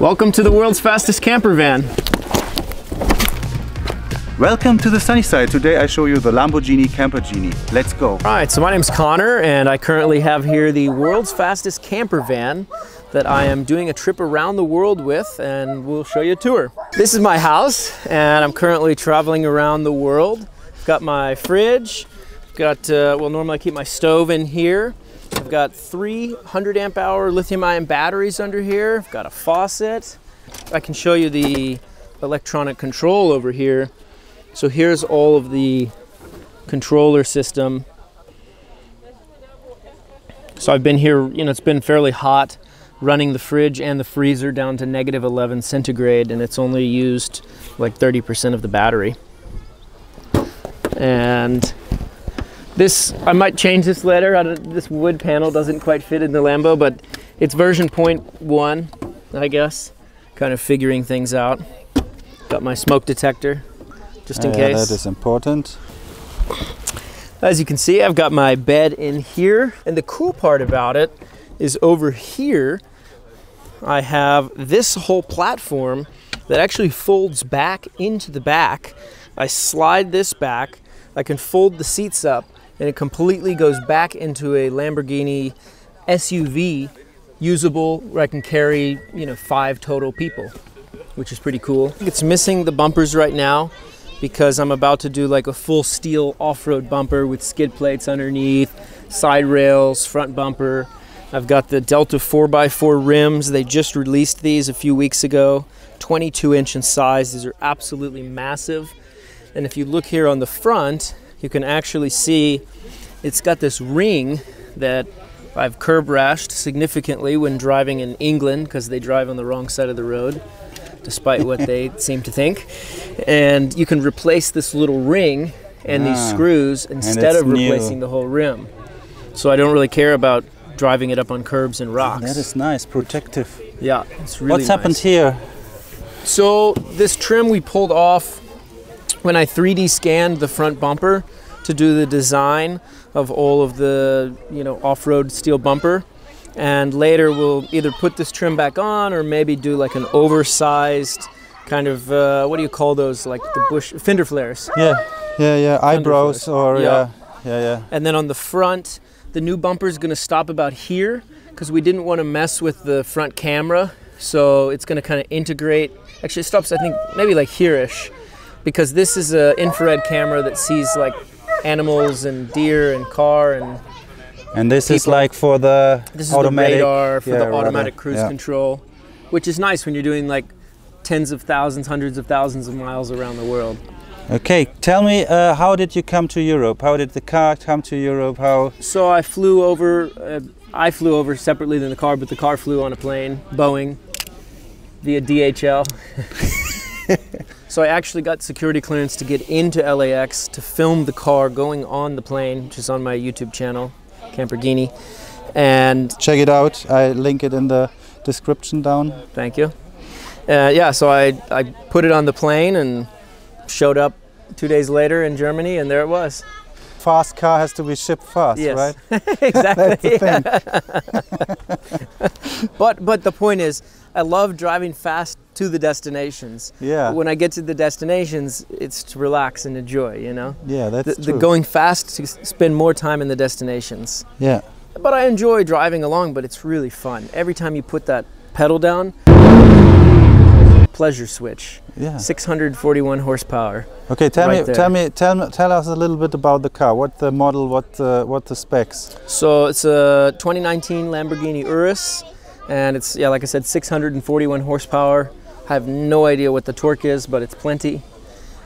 Welcome to the world's fastest camper van. Welcome to the Sunnyside. Today I show you the Lamborghini Camper Genie. Let's go. All right, so my name's Connor and I currently have here the world's fastest camper van that I am doing a trip around the world with, and we'll show you a tour. This is my house and I'm currently traveling around the world. I've got my fridge, I've got, well, normally I keep my stove in here. I've got 300 amp hour lithium ion batteries under here. I've got a faucet. I can show you the electronic control over here. So here's all of the controller system. So I've been here, you know, it's been fairly hot, running the fridge and the freezer down to -11 centigrade, and it's only used like 30% of the battery. And this, I might change this later. This wood panel doesn't quite fit in the Lambo, but it's version 0.1, I guess. Kind of figuring things out. Got my smoke detector, just in case. That is important. As you can see, I've got my bed in here. And the cool part about it is over here, I have this whole platform that actually folds back into the back. I slide this back, I can fold the seats up, and it completely goes back into a Lamborghini SUV, usable, where I can carry, you know, 5 total people, which is pretty cool. It's missing the bumpers right now because I'm about to do like a full steel off-road bumper with skid plates underneath, side rails, front bumper. I've got the Delta 4x4 rims. They just released these a few weeks ago, 22-inch in size. These are absolutely massive. And if you look here on the front, you can actually see it's got this ring that I've curb rashed significantly when driving in England, because they drive on the wrong side of the road, despite what they seem to think. And you can replace this little ring and these screws instead of replacing the whole rim. So I don't really care about driving it up on curbs and rocks. That is nice, protective. Yeah, it's really What's happened here? So this trim we pulled off when I 3D scanned the front bumper to do the design of all of the, you know, off-road steel bumper. And later we'll either put this trim back on or maybe do like an oversized kind of, what do you call those? Like the bush, fender flares. Yeah, eyebrows or, yeah. And then on the front, the new bumper is gonna stop about here because we didn't want to mess with the front camera. So it's gonna kind of integrate, actually it stops I think maybe like here-ish, because this is an infrared camera that sees like animals and deer and car and this people. is like for the automatic, the radar for the automatic cruise control, which is nice when you're doing like tens of thousands, hundreds of thousands of miles around the world. Okay, tell me, how did you come to Europe? How did the car come to Europe? How? So I flew over separately than the car, but the car flew on a plane, Boeing, via DHL. So I actually got security clearance to get into LAX to film the car going on the plane, which is on my YouTube channel, Camperghini. And check it out. I link it in the description down. Thank you. Yeah, so I put it on the plane and showed up 2 days later in Germany, and there it was. Fast car has to be shipped fast, yes. Right? Exactly. But the point is, I love driving fast to the destinations. Yeah. But when I get to the destinations, it's to relax and enjoy, you know? Yeah, that's true. The going fast to spend more time in the destinations. Yeah. But I enjoy driving along, but it's really fun. Every time you put that pedal down, pleasure switch. Yeah. 641 horsepower. Okay, tell us a little bit about the car. What the model, what the specs? So it's a 2019 Lamborghini Urus, and it's, yeah, like I said, 641 horsepower. I have no idea what the torque is, but it's plenty.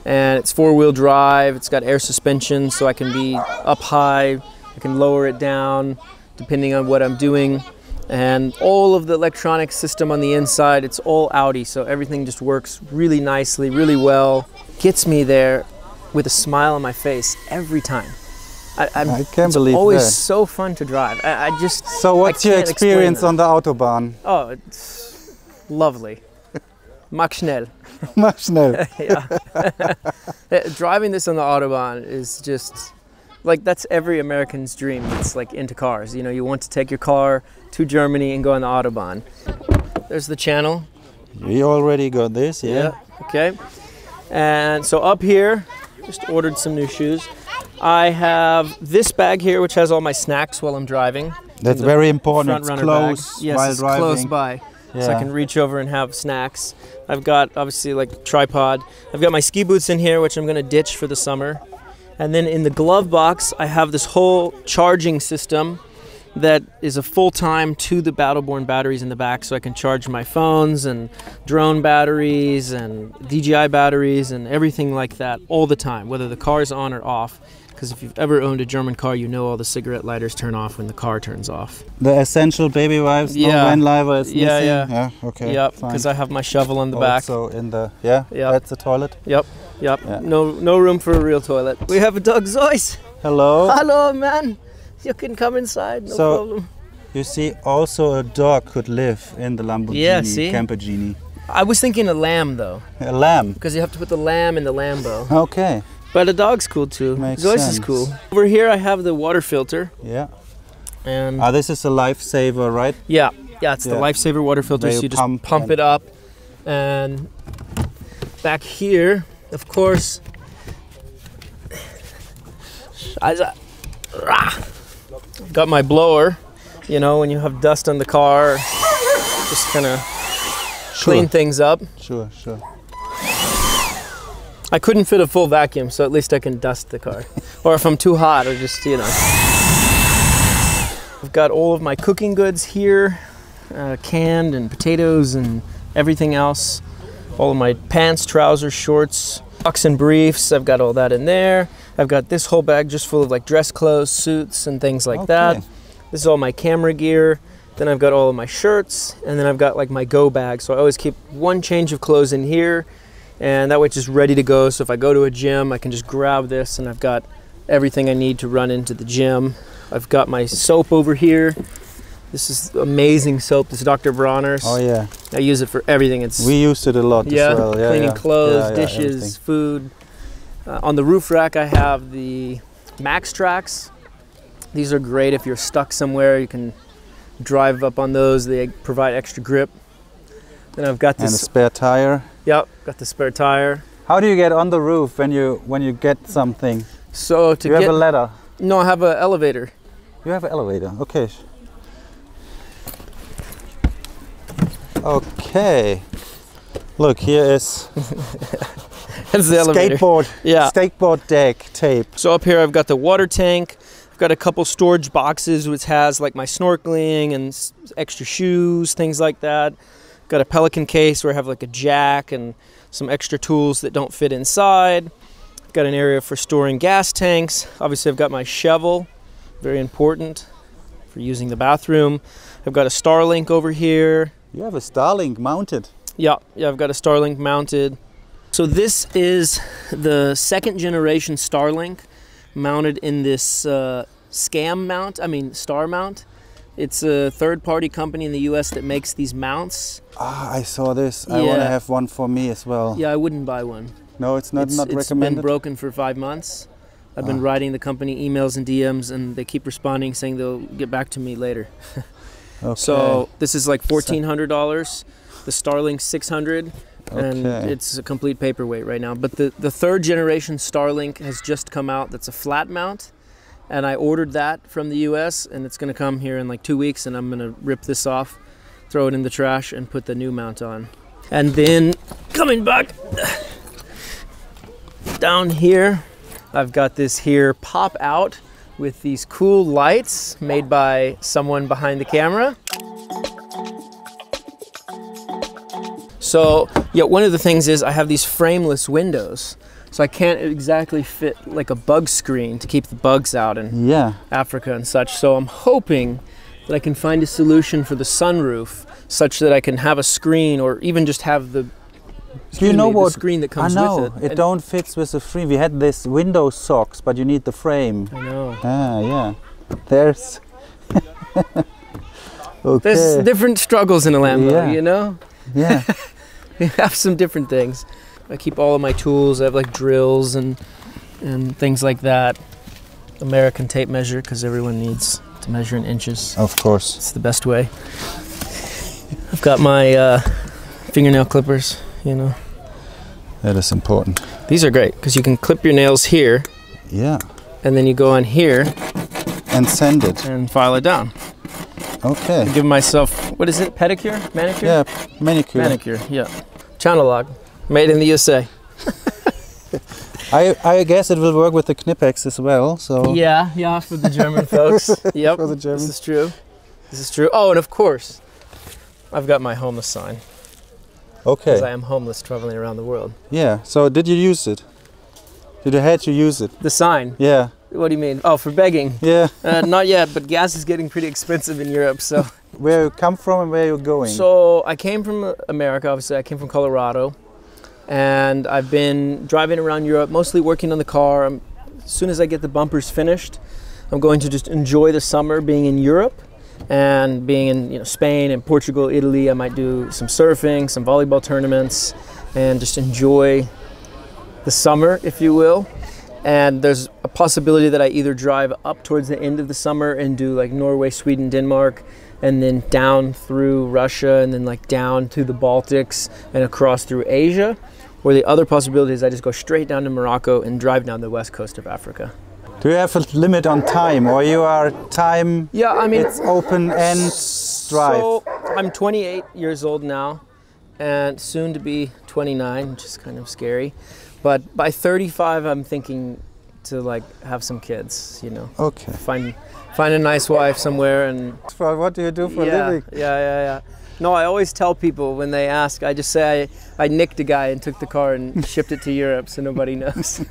And it's 4-wheel drive. It's got air suspension, so I can be up high. I can lower it down depending on what I'm doing. And all of the electronic system on the inside, it's all Audi, so everything just works really nicely, really well. Gets me there with a smile on my face every time. I can't believe that. It's always so fun to drive. I just So what's your experience on the Autobahn? Oh, it's lovely. Mach schnell. Mach schnell. Yeah. Driving this on the Autobahn is just, like, that's every American's dream that's like into cars. You know, you want to take your car to Germany and go on the Autobahn. There's the channel. We already got this, yeah. Okay. And so up here, just ordered some new shoes. I have this bag here, which has all my snacks while I'm driving. That's very important. It's close yes, while it's driving. Close by, so I can reach over and have snacks. I've got obviously like tripod. I've got my ski boots in here, which I'm gonna ditch for the summer. And then in the glove box, I have this whole charging system that is a full-time to the Battleborn batteries in the back, so I can charge my phones and drone batteries and DJI batteries and everything like that all the time, whether the car is on or off. Because if you've ever owned a German car, you know all the cigarette lighters turn off when the car turns off. The essential baby wipes, no van liver is missing? Yeah, okay. Yep, because I have my shovel on the back. So in the, that's the toilet? Yep. Yeah. No room for a real toilet. We have a dog, Zeus. Hello. Hello, man. You can come inside, no problem. You see, also a dog could live in the Lamborghini Lamborghini. I was thinking a lamb, though. A lamb? Because you have to put the lamb in the Lambo. Okay. But a dog's cool, too. Makes Zeus sense. is cool. Over here, I have the water filter. Yeah. And this is a lifesaver, right? Yeah, it's the lifesaver water filter, so you just pump it up. And back here, of course, got my blower. You know, when you have dust on the car, just kind of clean things up. Sure. I couldn't fit a full vacuum, so at least I can dust the car. Or if I'm too hot, or just, you know. I've got all of my cooking goods here, canned, and potatoes and everything else. All of my pants, trousers, shorts, socks and briefs, I've got all that in there. I've got this whole bag just full of like dress clothes, suits, and things like that. This is all my camera gear. Then I've got all of my shirts, and then I've got like my go bag. So I always keep one change of clothes in here, and that way it's just ready to go. So if I go to a gym, I can just grab this, and I've got everything I need to run into the gym. I've got my soap over here. This is amazing soap. This is Dr. Bronner's. Oh yeah. I use it for everything. We used it a lot as well. Yeah, cleaning clothes, dishes, everything. food. On the roof rack, I have the Max Tracks. These are great if you're stuck somewhere. You can drive up on those. They provide extra grip. Then I've got this. And a spare tire. Yep, got the spare tire. How do you get on the roof when you get something? So you have a ladder? No, I have an elevator. You have an elevator. Okay. Okay. Look, here is that's the elevator. Skateboard deck tape. So up here I've got the water tank. I've got a couple storage boxes which has like my snorkeling and extra shoes, things like that. Got a Pelican case where I have like a jack and some extra tools that don't fit inside. I've got an area for storing gas tanks. Obviously I've got my shovel, very important for using the bathroom. I've got a Starlink over here. You have a Starlink mounted? Yeah, I've got a Starlink mounted. So this is the second generation Starlink mounted in this star mount. It's a third-party company in the US that makes these mounts. Ah, I saw this. I want to have one for me as well. Yeah, I wouldn't buy one. No, it's not recommended? It's been broken for 5 months. I've been writing the company emails and DMs, and they keep responding saying they'll get back to me later. Okay. So this is like $1,400. The Starlink $600, and it's a complete paperweight right now. But the third generation Starlink has just come out. That's a flat mount, and I ordered that from the US, and it's going to come here in like 2 weeks, and I'm going to rip this off, throw it in the trash, and put the new mount on. And then coming back down here, I've got this here pop out with these cool lights made by someone behind the camera. So yeah, one of the things is I have these frameless windows, so I can't exactly fit like a bug screen to keep the bugs out in Africa and such. So I'm hoping that I can find a solution for the sunroof such that I can have a screen, or even just have the screen that comes with it. It don't fit with the frame. We had this window socks, but you need the frame. I know. Ah, yeah. There's There's different struggles in a Lambo, you know? Yeah. We have some different things. I keep all of my tools. I have like drills and things like that. American tape measure, because everyone needs to measure in inches. Of course. It's the best way. I've got my fingernail clippers, you know. That is important. These are great because you can clip your nails here. Yeah. And then you go on here. And send it. And file it down. Okay. Give myself, what is it, pedicure? Manicure? Yeah, manicure. Manicure, yeah. Channel lock, made in the USA. I guess it will work with the Knipex as well, so... Yeah, for the German folks. Yep, for the Germans. This is true. This is true. Oh, and of course, I've got my homeless sign. Okay. Because I am homeless traveling around the world. Yeah, so did you use it? Did you had to use it? The sign? Yeah. What do you mean? Oh, for begging? Yeah. Not yet, but gas is getting pretty expensive in Europe, so... Where you come from and where you're going? So, I came from America, obviously. I came from Colorado. And I've been driving around Europe, mostly working on the car. As soon as I get the bumpers finished, I'm going to just enjoy the summer being in Europe and being in Spain and Portugal, Italy. I might do some surfing, some volleyball tournaments, and just enjoy the summer, if you will. And there's a possibility that I either drive up towards the end of the summer and do like Norway, Sweden, Denmark, and then down through Russia, and then like down to the Baltics and across through Asia. Or the other possibility is I just go straight down to Morocco and drive down the west coast of Africa. Do you have a limit on time, or you are time? Yeah, I mean, it's open end drive. So I'm 28 years old now, and soon to be 29, which is kind of scary. But by 35, I'm thinking to like have some kids, you know. Okay. Find a nice wife somewhere and. What do you do for a living? Yeah. No, I always tell people when they ask, I just say I nicked a guy and took the car and shipped it to Europe so nobody knows.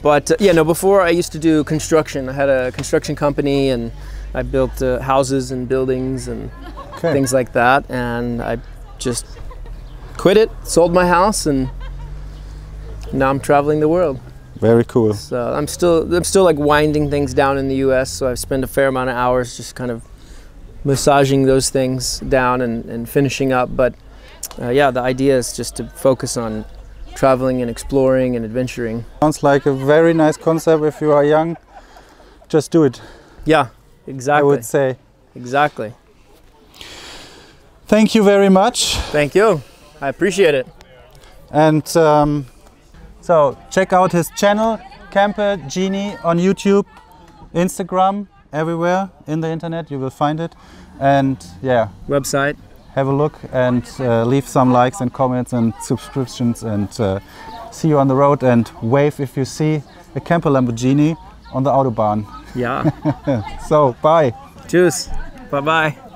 But before I used to do construction. I had a construction company and I built houses and buildings and things like that. And I just quit it, sold my house, and now I'm traveling the world. Very cool. So I'm still like winding things down in the US, so I've spent a fair amount of hours just kind of massaging those things down and finishing up. But the idea is just to focus on traveling and exploring and adventuring. Sounds like a very nice concept. If you are young, just do it. Yeah, exactly. I would say. Exactly. Thank you very much. Thank you. I appreciate it. And so check out his channel, Camper Genie, on YouTube, Instagram. Everywhere in the internet you will find it, and website, have a look and leave some likes and comments and subscriptions, and see you on the road, and wave if you see a camper Lamborghini on the Autobahn. Yeah. So bye. Tschüss. Bye bye.